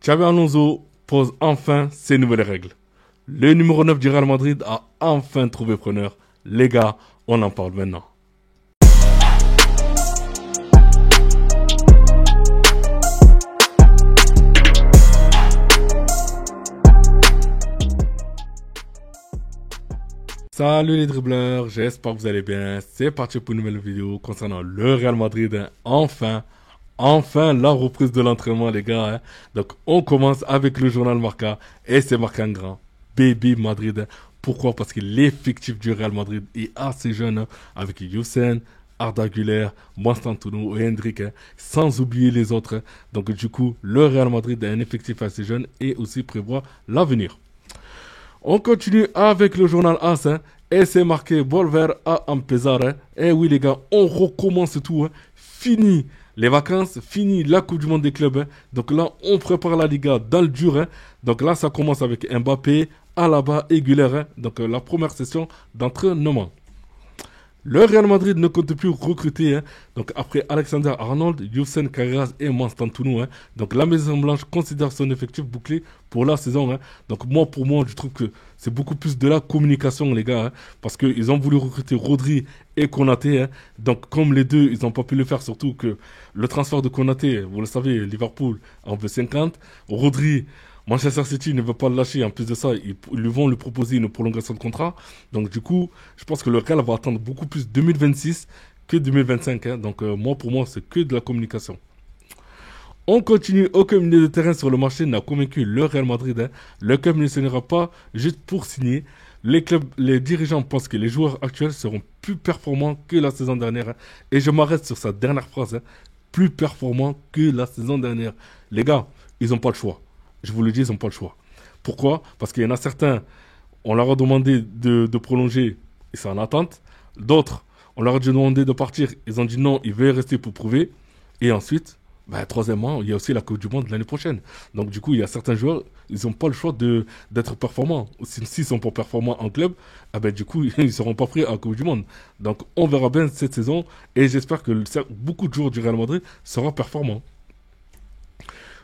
Xabi Alonso pose enfin ses nouvelles règles. Le numéro 9 du Real Madrid a enfin trouvé preneur. Les gars, on en parle maintenant. Salut les dribbleurs, j'espère que vous allez bien. C'est parti pour une nouvelle vidéo concernant le Real Madrid. Enfin la reprise de l'entraînement les gars. Donc on commence avec le journal Marca et c'est marqué en grand. Baby Madrid. Pourquoi? Parce que l'effectif du Real Madrid est assez jeune avec Youssef, Arda Güler, Constantino et Hendrik, sans oublier les autres. Donc du coup, le Real Madrid a un effectif assez jeune et aussi prévoit l'avenir. On continue avec le journal AS et c'est marqué Volver à empezar. Et oui les gars, on recommence tout. Fini les vacances, fini la Coupe du Monde des clubs. Donc là, on prépare la Liga dans le dur. Donc là, ça commence avec Mbappé, Alaba et Güler. Donc la première session d'entraînement. Le Real Madrid ne compte plus recruter. Donc après Alexander Arnold, Youssef Carreras et Constantino. Donc la Maison Blanche considère son effectif bouclé pour la saison. Donc pour moi, je trouve que c'est beaucoup plus de la communication les gars. Parce qu'ils ont voulu recruter Rodri et Konaté. Donc comme les deux, ils n'ont pas pu le faire. Surtout que le transfert de Konaté, vous le savez, Liverpool en veut 50. Rodri... Manchester City ne veut pas le lâcher. En plus de ça, ils vont lui proposer une prolongation de contrat. Donc du coup, je pense que le Real va attendre beaucoup plus 2026 que 2025. Donc pour moi, c'est que de la communication. On continue. Aucun milieu de terrain sur le marché n'a convaincu le Real Madrid. Le club ne signera pas juste pour signer. Les dirigeants pensent que les joueurs actuels seront plus performants que la saison dernière. Et je m'arrête sur sa dernière phrase. Plus performants que la saison dernière. Les gars, ils n'ont pas le choix. Je vous le dis, ils n'ont pas le choix. Pourquoi? Parce qu'il y en a certains, on leur a demandé de prolonger, ils sont en attente. D'autres, on leur a demandé de partir, ils ont dit non, ils veulent rester pour prouver. Et ensuite, troisièmement, il y a aussi la Coupe du Monde l'année prochaine. Donc du coup, il y a certains joueurs, ils n'ont pas le choix d'être performants. S'ils ne sont pas performants en club, du coup, ils ne seront pas pris à la Coupe du Monde. Donc on verra bien cette saison et j'espère que beaucoup de joueurs du Real Madrid seront performants.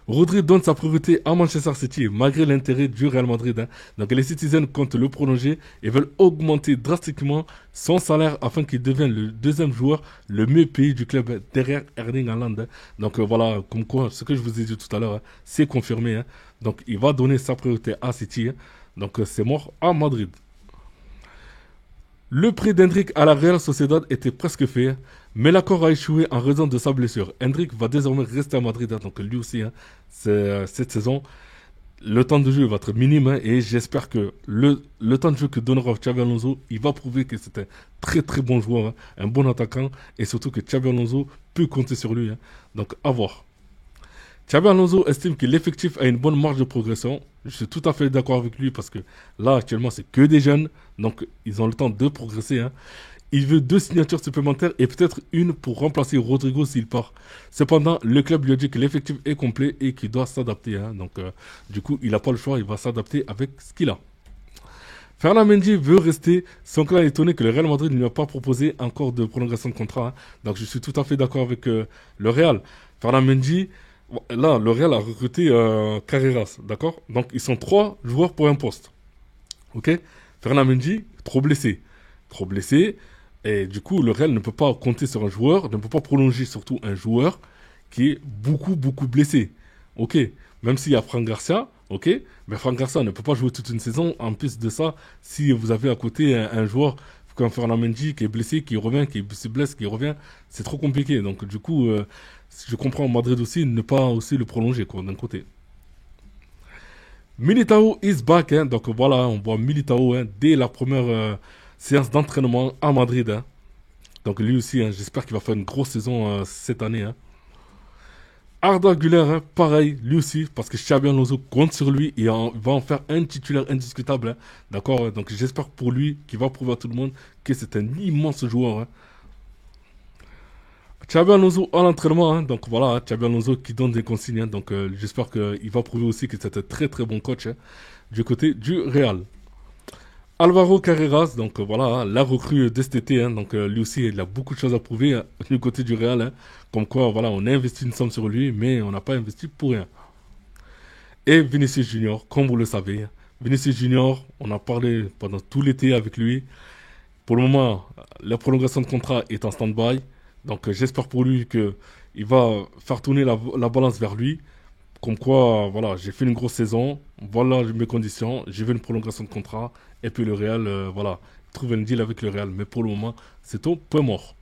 Rodri donne sa priorité à Manchester City malgré l'intérêt du Real Madrid. Donc les Citizens comptent le prolonger et veulent augmenter drastiquement son salaire afin qu'il devienne le deuxième joueur le mieux payé du club derrière Erling Haaland. Donc voilà, comme quoi ce que je vous ai dit tout à l'heure, c'est confirmé. Donc il va donner sa priorité à City. Donc c'est mort à Madrid. Le prix d'Hendrik à la Real Sociedad était presque fait, mais l'accord a échoué en raison de sa blessure. Hendrik va désormais rester à Madrid, donc lui aussi, cette saison, le temps de jeu va être minime et j'espère que le temps de jeu que donnera Xabi Alonso, il va prouver que c'est un très très bon joueur, un bon attaquant et surtout que Xabi Alonso peut compter sur lui. Donc à voir. Xabi Alonso estime que l'effectif a une bonne marge de progression. Je suis tout à fait d'accord avec lui parce que là, actuellement, c'est que des jeunes. Donc, ils ont le temps de progresser. Il veut 2 signatures supplémentaires et peut-être une pour remplacer Rodrigo s'il part. Cependant, le club lui a dit que l'effectif est complet et qu'il doit s'adapter. Donc, du coup, il n'a pas le choix. Il va s'adapter avec ce qu'il a. Ferland Mendy veut rester. Son club est étonné que le Real Madrid ne lui a pas proposé encore de prolongation de contrat. Donc, je suis tout à fait d'accord avec le Real. Ferland Mendy... Là, le Real a recruté Carreras, d'accord? Donc, ils sont 3 joueurs pour un poste. Ok? Ferland Mendy, trop blessé. Trop blessé. Et du coup, le Real ne peut pas compter sur un joueur, ne peut pas prolonger surtout un joueur qui est beaucoup blessé. Ok? Même s'il y a Fran Garcia, ok? Mais Fran Garcia ne peut pas jouer toute une saison. En plus de ça, si vous avez à côté un joueur comme Ferland Mendy qui est blessé, qui revient, qui se blesse, qui revient, c'est trop compliqué. Donc, du coup... je comprends Madrid aussi ne pas aussi le prolonger d'un côté. Militao is back. Donc voilà, on voit Militao dès la première séance d'entraînement à Madrid. Donc lui aussi, j'espère qu'il va faire une grosse saison cette année. Arda Güler, pareil, lui aussi, parce que Xabi Alonso compte sur lui et va en faire un titulaire indiscutable. D'accord. Donc j'espère pour lui qu'il va prouver à tout le monde que c'est un immense joueur. Xabi Alonso à l'entraînement, donc voilà, Xabi Alonso qui donne des consignes, donc j'espère qu'il va prouver aussi que c'est un très très bon coach du côté du Real. Alvaro Carreras, donc voilà, la recrue de cet été, donc lui aussi il a beaucoup de choses à prouver du côté du Real, comme quoi voilà, on a investi une somme sur lui, mais on n'a pas investi pour rien. Et Vinicius Junior, comme vous le savez, Vinicius Junior, on a parlé pendant tout l'été avec lui. Pour le moment, la prolongation de contrat est en stand-by. Donc j'espère pour lui que il va faire tourner la balance vers lui. Comme quoi, voilà, j'ai fait une grosse saison. Voilà mes conditions. J'ai vu une prolongation de contrat. Et puis le Real, voilà, trouve un deal avec le Real. Mais pour le moment, c'est au point mort.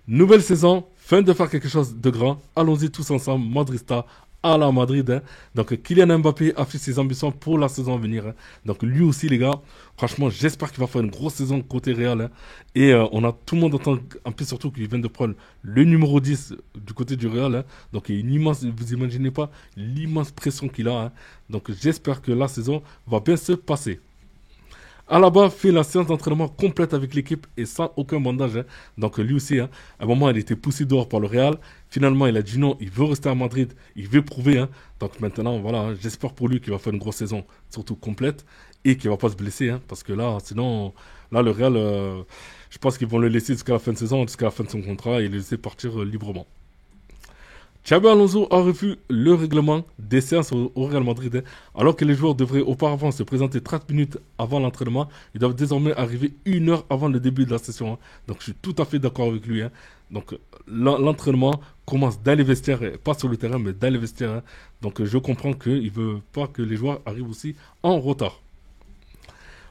Nouvelle saison, fin de faire quelque chose de grand. Allons-y tous ensemble, Madrista à la Madrid. Hein. Donc Kylian Mbappé affiche ses ambitions pour la saison à venir. Hein. Donc lui aussi les gars, franchement j'espère qu'il va faire une grosse saison côté Real. Hein. Et on a tout le monde en plus surtout qu'il vient de prendre le numéro 10 du côté du Real. Hein. Donc il y a une immense, vous imaginez pas l'immense pression qu'il a. Hein. Donc j'espère que la saison va bien se passer. Alaba fait la séance d'entraînement complète avec l'équipe et sans aucun bandage. Hein. Donc lui aussi, hein, à un moment, il était poussé dehors par le Real. Finalement, il a dit non, il veut rester à Madrid, il veut prouver. Hein. Donc maintenant, voilà, hein, j'espère pour lui qu'il va faire une grosse saison, surtout complète, et qu'il va pas se blesser. Hein, parce que là, sinon, là, le Real, je pense qu'ils vont le laisser jusqu'à la fin de saison, jusqu'à la fin de son contrat, et le laisser partir librement. Xabi Alonso a revu le règlement des séances au Real Madrid. Hein. Alors que les joueurs devraient auparavant se présenter 30 minutes avant l'entraînement, ils doivent désormais arriver 1 heure avant le début de la session. Hein. Donc je suis tout à fait d'accord avec lui. Hein. Donc l'entraînement commence dans les vestiaires, pas sur le terrain, mais dans les vestiaires. Hein. Donc je comprends qu'il ne veut pas que les joueurs arrivent aussi en retard.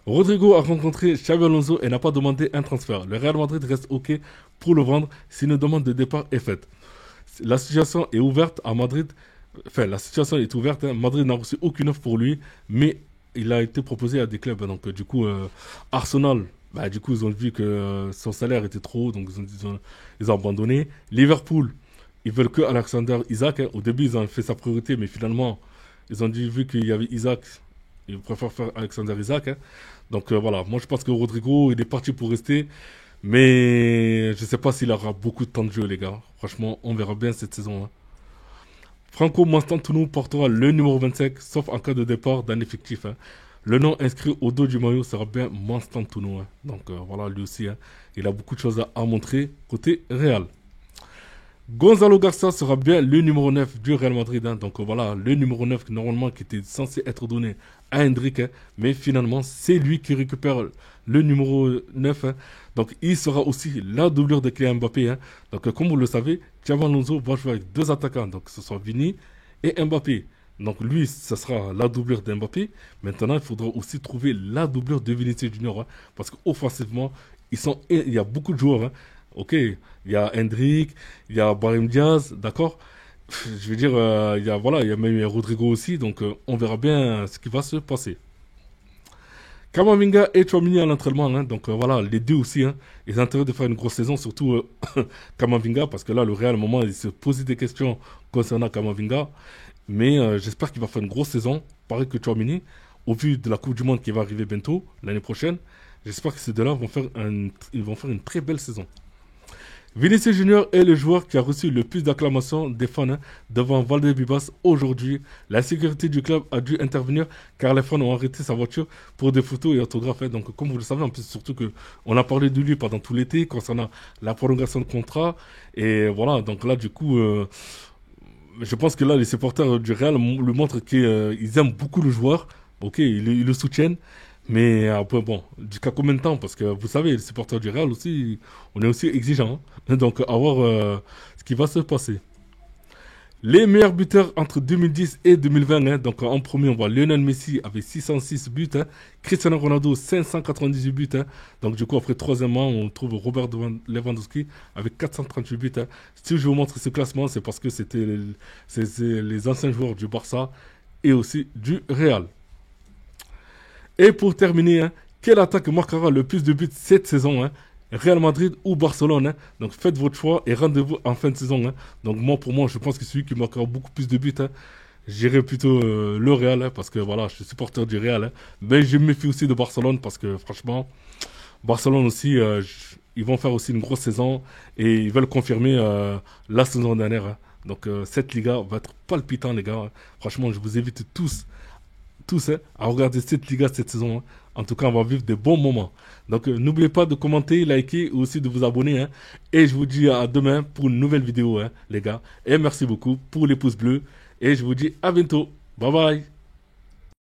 Rodrigo a rencontré Xabi Alonso et n'a pas demandé un transfert. Le Real Madrid reste OK pour le vendre si une demande de départ est faite. La situation est ouverte à Madrid. Enfin, la situation est ouverte. Hein. Madrid n'a reçu aucune offre pour lui, mais il a été proposé à des clubs. Donc, du coup, Arsenal, bah, du coup, ils ont vu que son salaire était trop haut, donc ils ont abandonné. Liverpool, ils veulent que Alexander Isaac. Hein. Au début, ils ont fait sa priorité, mais finalement, ils ont dit, vu qu'il y avait Isaac, ils préfèrent faire Alexander Isaac. Hein. Donc, voilà. Moi, je pense que Rodrigo, il est parti pour rester. Mais je ne sais pas s'il aura beaucoup de temps de jeu, les gars. Franchement, on verra bien cette saison. Hein. Franco Mastantuono portera le numéro 25, sauf en cas de départ d'un effectif. Hein. Le nom inscrit au dos du maillot sera bien Mastantuono. Hein. Donc voilà, lui aussi, hein, il a beaucoup de choses à montrer côté Real. Gonzalo Garcia sera bien le numéro 9 du Real Madrid. Hein. Donc voilà, le numéro 9 normalement qui était censé être donné à Hendrik. Hein. Mais finalement, c'est lui qui récupère le numéro 9. Hein. Donc il sera aussi la doublure de Kylian Mbappé. Hein. Donc comme vous le savez, Xabi Alonso va jouer avec deux attaquants. Donc ce sont Vini et Mbappé. Donc lui, ce sera la doublure d'Mbappé. Maintenant, il faudra aussi trouver la doublure de Vinicius Junior. Hein. Parce qu'offensivement, il y a beaucoup de joueurs. Hein. Ok, il y a Hendrik, il y a Brahim Diaz, d'accord. Je veux dire, il y a même Rodrigo aussi, donc on verra bien ce qui va se passer. Kamavinga et Tchouaméni à l'entraînement, hein, donc voilà, les deux aussi, hein, ils ont intérêt de faire une grosse saison, surtout Kamavinga, parce que là, le Real, à un moment, il se posait des questions concernant Kamavinga, mais j'espère qu'il va faire une grosse saison, pareil que Tchouaméni, au vu de la Coupe du Monde qui va arriver bientôt, l'année prochaine, j'espère que ces deux-là ils vont faire une très belle saison. Vinicius Junior est le joueur qui a reçu le plus d'acclamations des fans hein, devant Valdebebas aujourd'hui. La sécurité du club a dû intervenir car les fans ont arrêté sa voiture pour des photos et autographes. Hein. Donc comme vous le savez, en plus surtout que on a parlé de lui pendant tout l'été concernant la prolongation de contrat. Et voilà, donc là du coup, je pense que là les supporters du Real lui montrent qu'ils aiment beaucoup le joueur. Ok, ils le soutiennent. Mais après, bon, jusqu'à combien de temps? Parce que vous savez, les supporters du Real aussi, on est aussi exigeants. Hein. Donc, à voir ce qui va se passer. Les meilleurs buteurs entre 2010 et 2020. Hein. Donc, en premier, on voit Lionel Messi avec 606 buts. Hein. Cristiano Ronaldo, 598 buts. Hein. Donc, du coup, après troisièmement, on trouve Robert Lewandowski avec 438 buts. Hein. Si je vous montre ce classement, c'est parce que c'est les anciens joueurs du Barça et aussi du Real. Et pour terminer, hein, quelle attaque marquera le plus de buts cette saison hein? Real Madrid ou Barcelone hein? Donc faites votre choix et rendez-vous en fin de saison. Hein? Donc moi, pour moi, je pense que celui qui marquera beaucoup plus de buts, hein, j'irai plutôt le Real, hein, parce que voilà, je suis supporter du Real. Hein, mais je me méfie aussi de Barcelone parce que franchement, Barcelone aussi, ils vont faire aussi une grosse saison et ils veulent confirmer la saison dernière. Hein. Donc cette Liga va être palpitant, les gars. Hein. Franchement, je vous invite tous hein, à regarder cette Liga cette saison. Hein. En tout cas, on va vivre de bons moments. Donc, n'oubliez pas de commenter, liker et aussi de vous abonner. Hein. Et je vous dis à demain pour une nouvelle vidéo, hein, les gars. Et merci beaucoup pour les pouces bleus. Et je vous dis à bientôt. Bye bye.